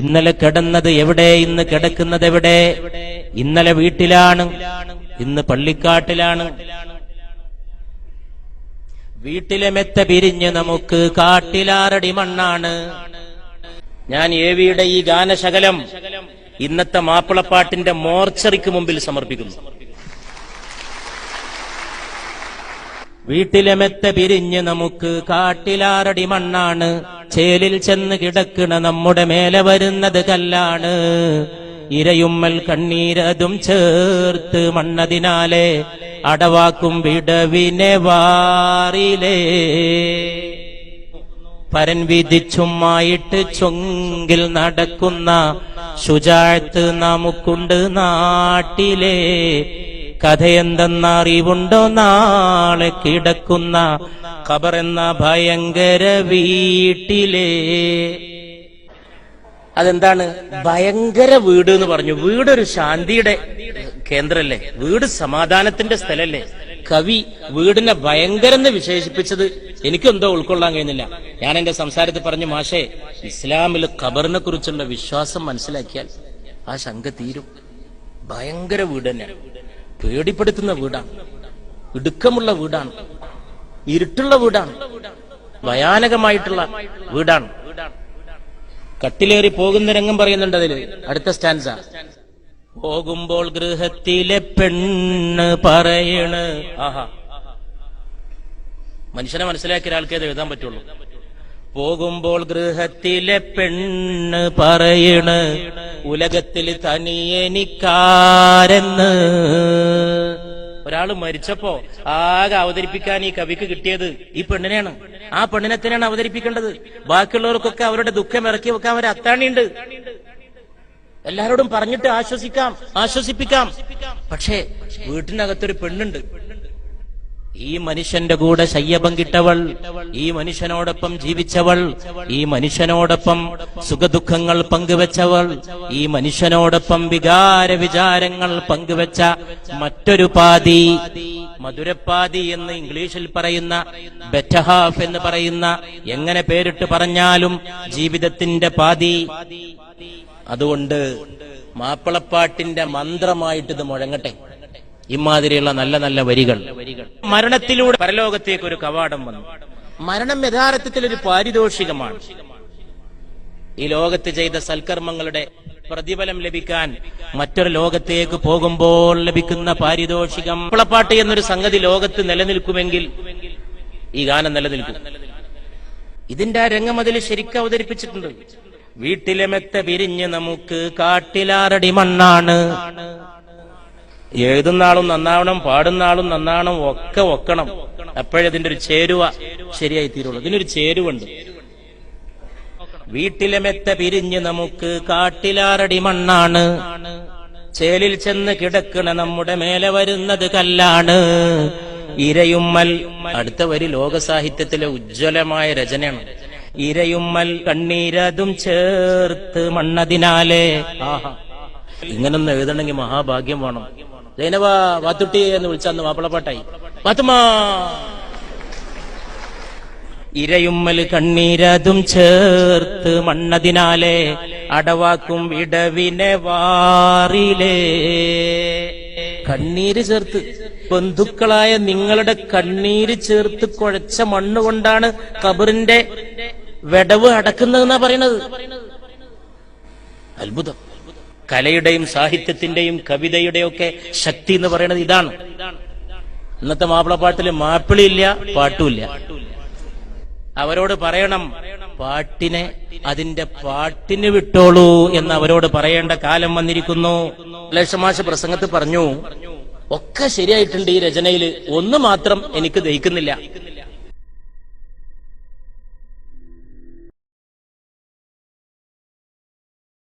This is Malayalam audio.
ഇന്നലെ കിടന്നത് എവിടെ, ഇന്ന് കിടക്കുന്നത് എവിടെ? ഇന്നലെ വീട്ടിലാണ്, ഇന്ന് പള്ളിക്കാട്ടിലാണ്. വീട്ടിലെ മെത്ത പിരിഞ്ഞ് നമുക്ക് കാട്ടിലാറടി മണ്ണാണ്. ഞാൻ എവിയുടെ ഈ ഗാനശകലം ഇന്നത്തെ മാപ്പിളപ്പാട്ടിന്റെ മോർച്ചറിക്ക് മുമ്പിൽ സമർപ്പിക്കുന്നു. വീട്ടിലെ മെത്ത പിരിഞ്ഞ് നമുക്ക് കാട്ടിലാറടി മണ്ണാണ്. ചേലിൽ ചെന്ന് കിടക്കണ നമ്മുടെ മേലെ വരുന്നത് കല്ലാണ്. ഇരയുമ്മൽ കണ്ണീരതും ചേർത്ത് മണ്ണതിനാലെ അടവാക്കും വിടവിനെ വാറിലേ. പരൻ വിധിച്ചുമായിട്ട് ചൊങ്കിൽ നടക്കുന്ന ശുജാഅത്ത് നമുക്കുണ്ട് നാട്ടിലെ. കഥയെന്തെന്നറിവുണ്ടോ നാളെ കിടക്കുന്ന ഖബറെന്ന ഭയങ്കര വീട്ടിലെ. അതെന്താണ് ഭയങ്കര വീട് എന്ന് പറഞ്ഞു? വീടൊരു ശാന്തിയുടെ കേന്ദ്രല്ലേ, വീട് സമാധാനത്തിന്റെ സ്ഥലല്ലേ. കവി വീടിനെ ഭയങ്കരെന്ന് വിശേഷിപ്പിച്ചത് എനിക്കെന്തോ ഉൾക്കൊള്ളാൻ കഴിയുന്നില്ല. ഞാൻ എന്റെ സംസാരത്തിൽ പറഞ്ഞു, മാഷേ, ഇസ്ലാമിൽ ഖബറിനെ കുറിച്ചുള്ള വിശ്വാസം മനസ്സിലാക്കിയാൽ ആ ശങ്ക തീരും. ഭയങ്കര വീട് തന്നെയാണ്, പേടിപ്പെടുത്തുന്ന വീടാണ്, ഇടുക്കമുള്ള വീടാണ്, ഇരുട്ടുള്ള വീടാണ്, ഭയാനകമായിട്ടുള്ള വീടാണ്. കട്ടിലേറി പോകുന്ന രംഗം പറയുന്നുണ്ട് അതില്. അടുത്ത സ്റ്റാൻസ, പോകുമ്പോൾ ഗൃഹത്തിലെ പെണ്ണ് പറയണ്. ആഹാ, മനുഷ്യനെ മനസ്സിലാക്കിയ ഒരാൾക്കേ അത് എഴുതാൻ പറ്റുള്ളൂ. പോകുമ്പോൾ ഗൃഹത്തിലെ പെണ്ണ് പറയണ്, ഉലകത്തിൽ തനിയെനിക്കാരെന്ന്. ഒരാള് മരിച്ചപ്പോ ആകെ അവതരിപ്പിക്കാൻ ഈ കവിക്ക് കിട്ടിയത് ഈ പെണ്ണിനെയാണ്. ആ പെണ്ണിനെ തന്നെയാണ് അവതരിപ്പിക്കേണ്ടത്. ബാക്കിയുള്ളവർക്കൊക്കെ അവരുടെ ദുഃഖം ഇറക്കി വെക്കാൻ ഒരു അത്താണിയുണ്ട്. എല്ലാരോടും പറഞ്ഞിട്ട് ആശ്വസിപ്പിക്കാം. പക്ഷേ വീട്ടിനകത്തൊരു പെണ്ണുണ്ട്. ഈ മനുഷ്യന്റെ കൂടെ ശയ്യ പങ്കിട്ടവൾ, ഈ മനുഷ്യനോടൊപ്പം ജീവിച്ചവൾ, ഈ മനുഷ്യനോടൊപ്പം സുഖദുഃഖങ്ങൾ പങ്കുവെച്ചവൾ, ഈ മനുഷ്യനോടൊപ്പം വിചാരങ്ങൾ പങ്കുവെച്ച മറ്റൊരു പാതി, മധുരപ്പാതി എന്ന് ഇംഗ്ലീഷിൽ പറയുന്ന, ബെറ്റർ ഹാഫ് എന്ന് പറയുന്ന, എങ്ങനെ പേരിട്ട് പറഞ്ഞാലും ജീവിതത്തിന്റെ പാതി. അതുകൊണ്ട് മാപ്പിളപ്പാട്ടിന്റെ മന്ത്രമായിട്ട് ഇത് മുഴങ്ങട്ടെ, ഇമാതിരിയുള്ള നല്ല നല്ല വരികൾ. മരണത്തിലൂടെ പരലോകത്തേക്ക് ഒരു കവാടം വന്നു. മരണം യഥാർത്ഥത്തിൽ ഒരു പാരിതോഷികമാണ്. ഈ ലോകത്ത് ചെയ്ത സൽക്കർമ്മങ്ങളുടെ പ്രതിഫലം ലഭിക്കാൻ മറ്റൊരു ലോകത്തേക്ക് പോകുമ്പോൾ ലഭിക്കുന്ന പാരിതോഷികം. മാപ്പിളപ്പാട്ട് എന്നൊരു സംഗതി ലോകത്ത് നിലനിൽക്കുമെങ്കിൽ ഈ ഗാനം നിലനിൽക്കും. ഇതിന്റെ ആ രംഗം അതിൽ ശരിക്കും അവതരിപ്പിച്ചിട്ടുണ്ട്. വീട്ടിലെ മെത്ത പിരിഞ്ഞ് നമുക്ക് കാട്ടിലാറടി മണ്ണാണ്. എഴുതുന്ന ആളും നന്നാവണം, പാടുന്ന ആളും നന്നാവണം, ഒക്കെ ഒക്കണം. അപ്പോഴതിന്റെ ഒരു ചേരുവ ശരിയായി തീരുള്ളൂ. ഇതിനൊരു ചേരുവുണ്ട്. വീട്ടിലെ മെത്ത പിരിഞ്ഞ് നമുക്ക് കാട്ടിലാറടി മണ്ണാണ്. ചേലിൽ ചെന്ന് കിടക്കണ നമ്മുടെ മേലെ വരുന്നത് കല്ലാണ്. ഇരയുമ്മൽ, അടുത്ത വരി ലോക സാഹിത്യത്തിലെ ഉജ്ജ്വലമായ രചനയാണ്. ഇരയുമ്മൽ കണ്ണീരതും ചേർത്ത് മണ്ണതിനാലെ. ആഹാ, ഇങ്ങനൊന്നും എഴുതണമെങ്കിൽ മഹാഭാഗ്യം വേണം. ജൈനവ വാത്തുട്ടി എന്ന് വിളിച്ചന്ന് മാപ്പിളപ്പാട്ടായി. പാത്തുമാ, ഇരയുമ്മൽ കണ്ണീരതും ചേർത്ത് മണ്ണതിനാലെ അടവാക്കും വിടവിനെ വാറിലേ. കണ്ണീര് ചേർത്ത്, ബന്ധുക്കളായ നിങ്ങളുടെ കണ്ണീര് ചേർത്ത് കുഴച്ച മണ്ണ് കൊണ്ടാണ് ഖബറിന്റെ വിടവ് അടക്കുന്നതെന്നാ പറയണത്. അത്ഭുതം. കലയുടെയും സാഹിത്യത്തിന്റെയും കവിതയുടെയും ഒക്കെ ശക്തി എന്ന് പറയുന്നത് ഇതാണ്. ഇന്നത്തെ മാപ്പിളപ്പാട്ടില് മാപ്പിളിയില്ല, പാട്ടുമില്ല. അവരോട് പറയണം, പാട്ടിനെ അതിന്റെ പാട്ടിന് വിട്ടോളൂ എന്ന് അവരോട് പറയേണ്ട കാലം വന്നിരിക്കുന്നു. ലക്ഷമാശ പ്രസംഗത്തിൽ പറഞ്ഞു, ഒക്കെ ശരിയായിട്ടുണ്ട് ഈ രചനയില്, ഒന്ന് മാത്രം എനിക്ക് ദഹിക്കുന്നില്ല.